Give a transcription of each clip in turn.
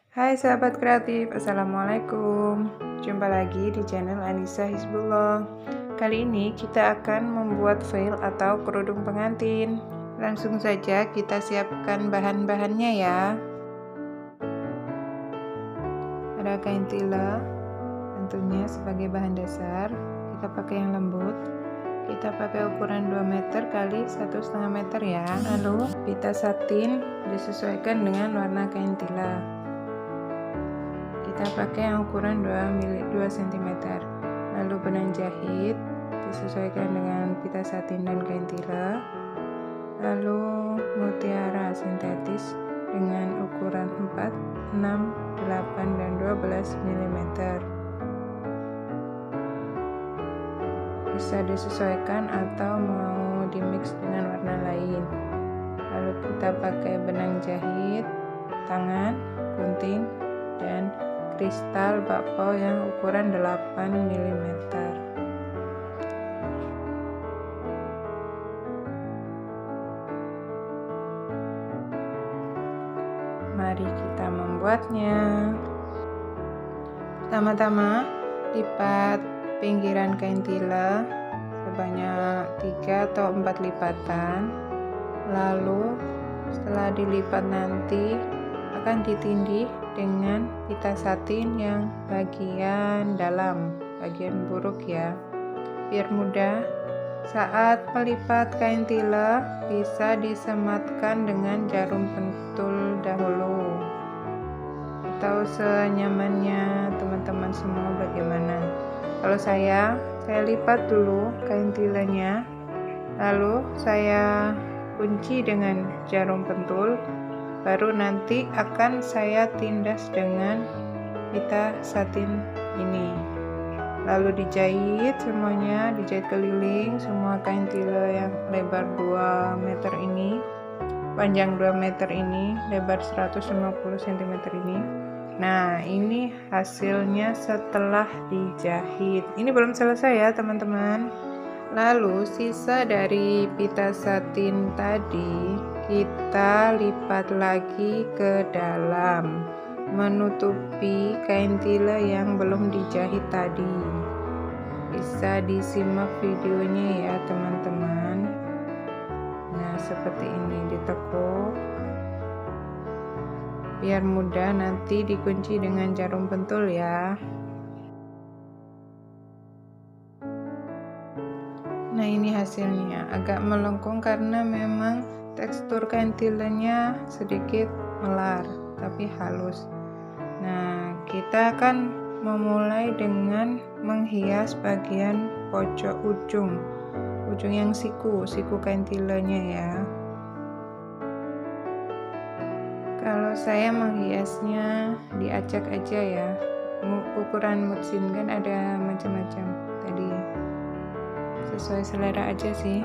Hai sahabat kreatif, Assalamualaikum. Jumpa lagi di channel Anissa Hizbullah. Kali ini kita akan membuat veil atau kerudung pengantin. Langsung saja kita siapkan bahan-bahannya ya. Ada kain tila tentunya sebagai bahan dasar. Kita pakai yang lembut. Kita pakai ukuran 2 meter kali 1,5 meter ya. Lalu pita satin disesuaikan dengan warna kain tila. Kita pakai yang ukuran 2 cm. Lalu benang jahit disesuaikan dengan pita satin dan kain tila. Lalu mutiara sintetis dengan ukuran 4, 6, 8, dan 12 mm. Bisa disesuaikan atau mau dimix dengan warna lain. Lalu kita pakai benang jahit, tangan, gunting, dan kristal bakpao yang ukuran 8 mm. Mari kita membuatnya. Pertama-tama lipat pinggiran kain tila sebanyak 3 atau 4 lipatan. Lalu setelah dilipat nanti akan ditindih dengan pita satin yang bagian dalam, bagian buruk ya, biar mudah. Saat melipat kain tila bisa disematkan dengan jarum pentul dahulu, atau senyamannya teman-teman semua bagaimana. Kalau saya lipat dulu kain tilanya, lalu saya kunci dengan jarum pentul, baru nanti akan saya tindas dengan pita satin ini. Lalu dijahit semuanya, dijahit keliling semua kain tila yang lebar 2 meter ini, panjang 2 meter ini, lebar 150 cm ini. Nah, ini hasilnya setelah dijahit. Ini belum selesai ya teman-teman. Lalu sisa dari pita satin tadi kita lipat lagi ke dalam, menutupi kain tila yang belum dijahit tadi. Bisa disimak videonya ya teman-teman. Nah, seperti ini ditekuk biar mudah nanti dikunci dengan jarum pentul ya. Nah, ini hasilnya agak melengkung karena memang tekstur kain tilanya sedikit melar tapi halus. Nah, kita akan memulai dengan menghias bagian pojok ujung yang siku kain tilanya ya. Kalau saya menghiasnya diacak aja ya. Ukuran mutsin kan ada macam-macam tadi, sesuai selera aja sih.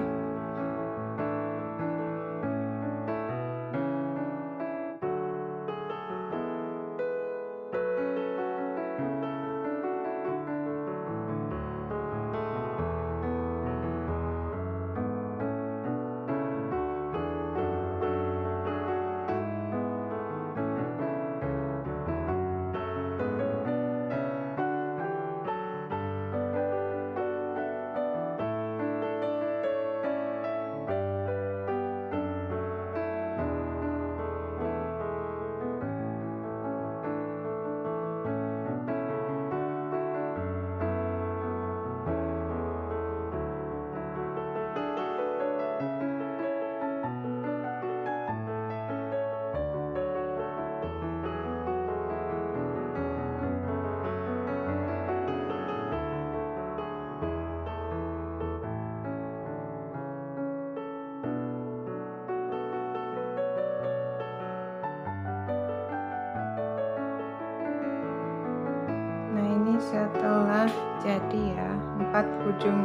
Setelah jadi ya 4 ujung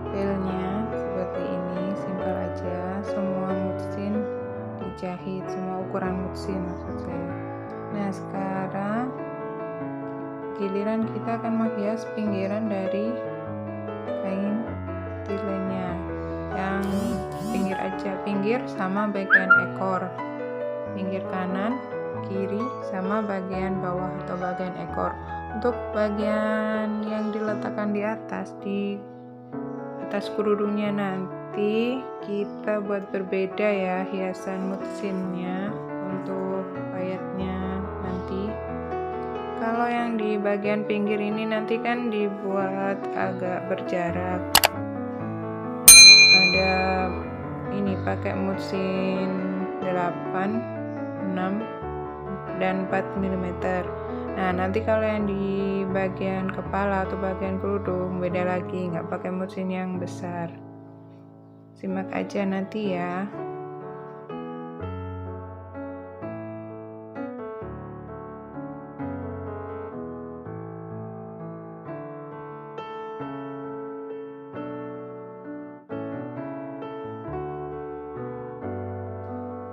veilnya seperti ini, simpel aja, semua mutsin dijahit, semua ukuran mutsin maksud saya. Nah, sekarang giliran kita akan menghias pinggiran dari kain tilanya, yang pinggir aja, pinggir sama bagian ekor, pinggir kanan kiri sama bagian bawah atau bagian ekor. Untuk bagian yang diletakkan di atas kerudungnya nanti kita buat berbeda ya hiasan mutsinnya untuk payetnya nanti. Kalau yang di bagian pinggir ini nanti kan dibuat agak berjarak. Ada ini pakai mutsin 8, 6 dan 4 mm. Nah, nanti kalau yang di bagian kepala atau bagian kerudung beda lagi, nggak pakai mutsin yang besar. Simak aja nanti ya.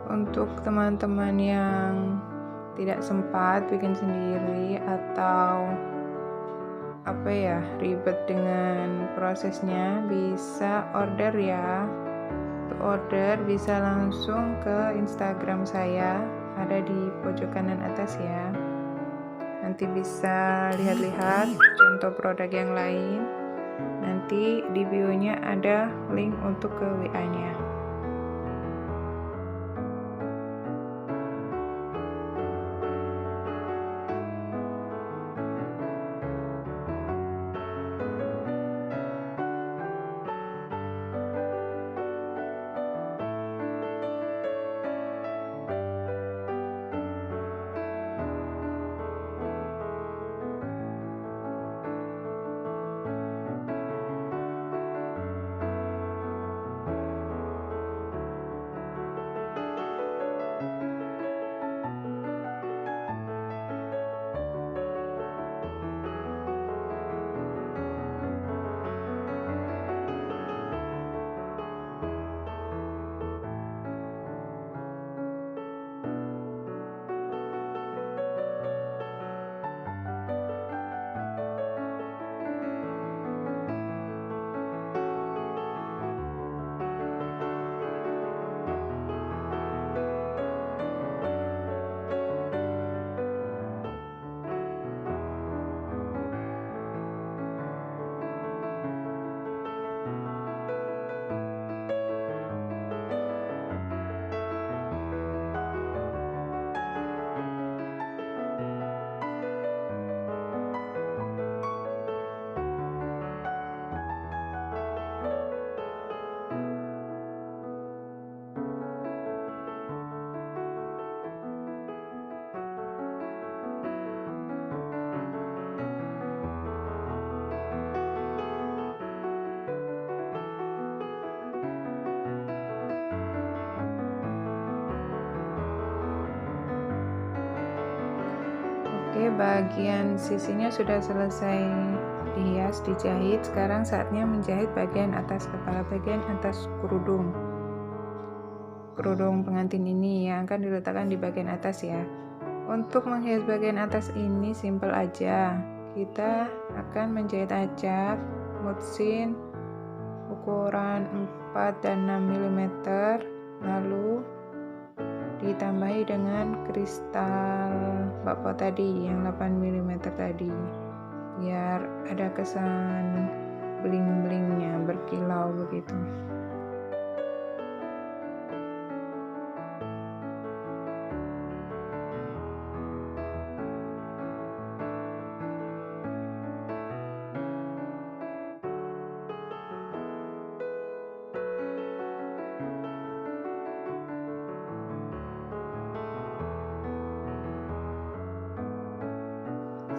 Untuk teman-teman yang tidak sempat bikin sendiri atau ribet dengan prosesnya, bisa order ya. Untuk order bisa langsung ke Instagram saya, ada di pojok kanan atas ya. Nanti bisa lihat-lihat contoh produk yang lain. Nanti di bio-nya ada link untuk ke WA-nya. Oke, bagian sisinya sudah selesai dihias, dijahit. Sekarang saatnya menjahit bagian atas kepala, bagian atas kerudung pengantin ini yang akan diletakkan di bagian atas ya. Untuk menghias bagian atas ini simple aja. Kita akan menjahit acak mutsin ukuran 4 dan 6 mm, lalu ditambahi dengan kristal bakpao tadi yang 8 mm tadi, biar ada kesan bling-blingnya, berkilau begitu.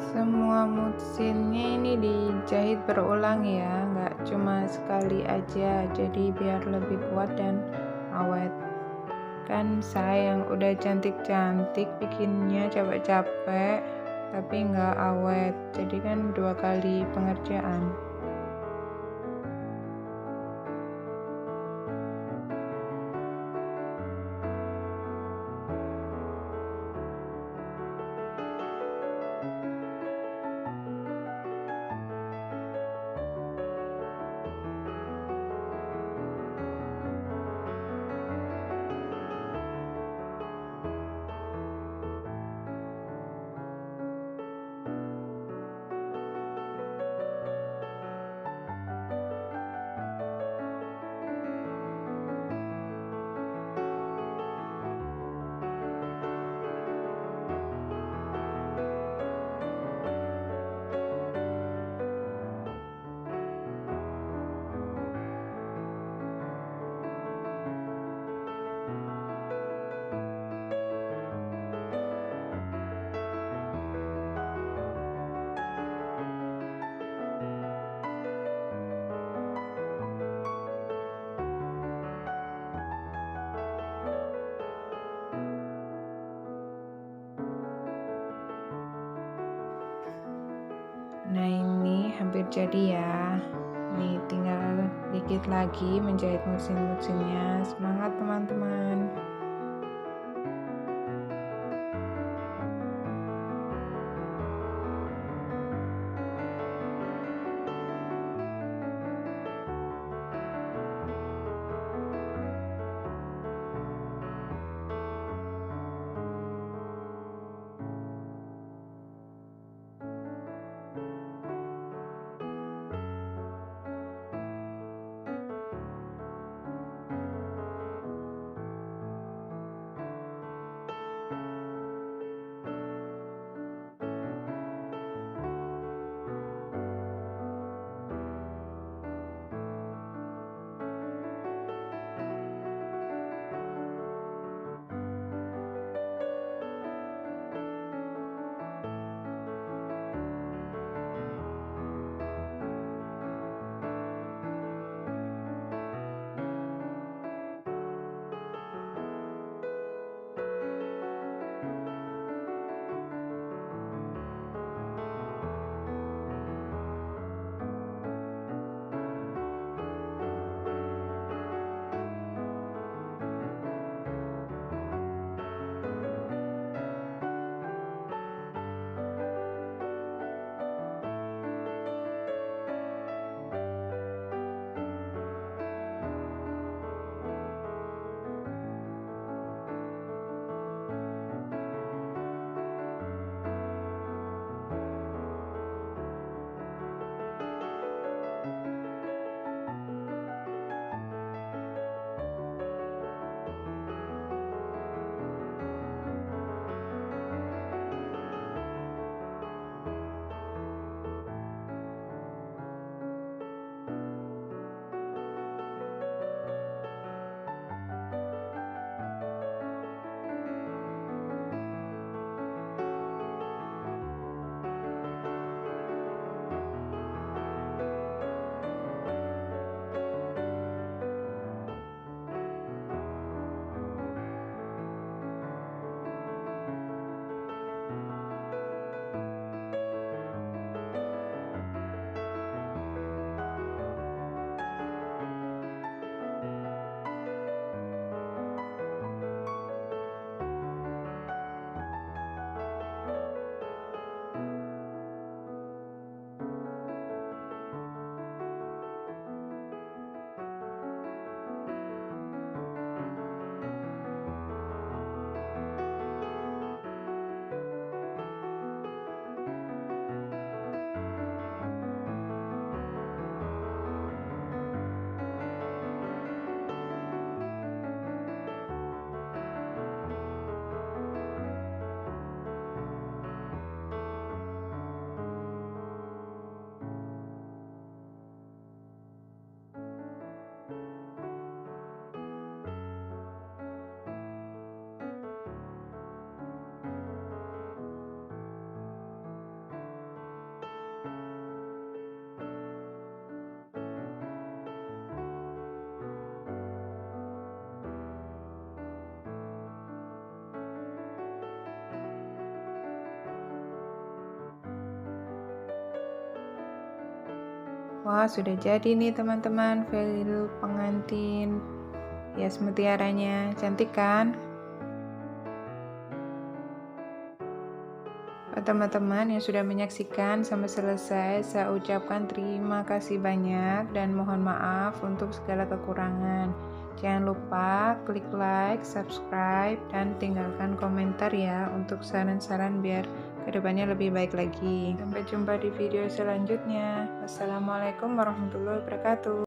Semua mutsinnya ini dijahit berulang ya, nggak cuma sekali aja, jadi biar lebih kuat dan awet. Kan saya yang udah cantik-cantik bikinnya capek-capek tapi nggak awet, jadi kan 2 kali pengerjaan. Nah, ini hampir jadi ya. Nih tinggal dikit lagi menjahit mesin-mesinnya. Semangat teman-teman. Wah, sudah jadi nih teman-teman veil pengantin hias mutiaranya. Cantik kan? Buat teman-teman yang sudah menyaksikan sampai selesai, saya ucapkan terima kasih banyak dan mohon maaf untuk segala kekurangan. Jangan lupa klik like, subscribe, dan tinggalkan komentar ya untuk saran-saran biar kedepannya lebih baik lagi. Sampai jumpa di video selanjutnya. Wassalamualaikum warahmatullahi wabarakatuh.